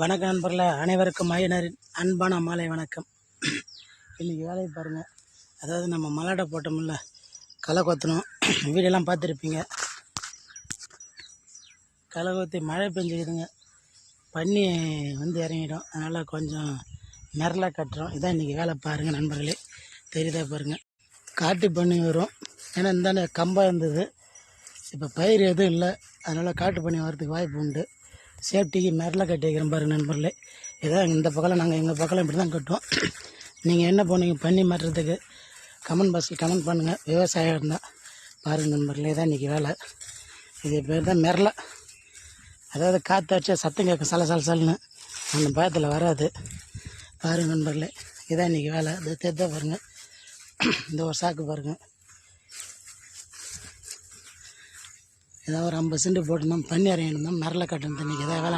வணக்கம் நண்பர்களே, அனைவருக்கும் ஐயனாரின் அன்பான மாலை வணக்கம். இன்றைக்கி வேலையை பாருங்கள். அதாவது நம்ம மலாட்டை போட்டோம்ல, களை கொத்தணும். வீடெல்லாம் பார்த்துருப்பீங்க. களை கொத்தி மழை பெஞ்சுக்குதுங்க, பனி வந்து இறங்கிடும். அதனால் கொஞ்சம் மிரள கட்டுறோம். இதான் இன்றைக்கி வேலை பாருங்கள் நண்பர்களே. தெரியுதா பாருங்கள், காட்டு பண்ணி வரும். ஏன்னா இந்த கம்பம் இருந்தது, இப்போ பயிர் எதுவும் இல்லை. அதனால் காட்டு பண்ணி வரதுக்கு வாய்ப்பு உண்டு. சேஃப்டிக்கு மிரள கட்டி வைக்கிறோம் பாருங்கள் நண்பர்களே. இதான் இந்த பக்கம் நாங்கள் எங்கள் பக்கம் இப்படி தான் கட்டுவோம். நீங்கள் என்ன போனீங்க பண்ணி மாட்டுறதுக்கு கமெண்ட் பாக்ஸில் கமெண்ட் பண்ணுங்கள். விவசாயம் இருந்தால் பாருங்கள் நண்பர்களே. இதான் இன்றைக்கி வேலை. இது பேர் தான் மிரள. அதாவது காற்று அடிச்சா சத்தம் கேட்கும், சலன்னு. அந்த பயத்தில் வராது. பாருங்கள் நண்பர்களே, இதான் இன்றைக்கி வேலை. இது தெரிஞ்சா பாருங்கள். இந்த ஒரு சாக்கு பாருங்கள். ஏதாவது ஒரு 50 சென்ட் போட்டுருந்தோம், பண்ணி இறங்கியிருந்தோம். மிரள கட்டணும் இன்றைக்கி. இதான் வேலை.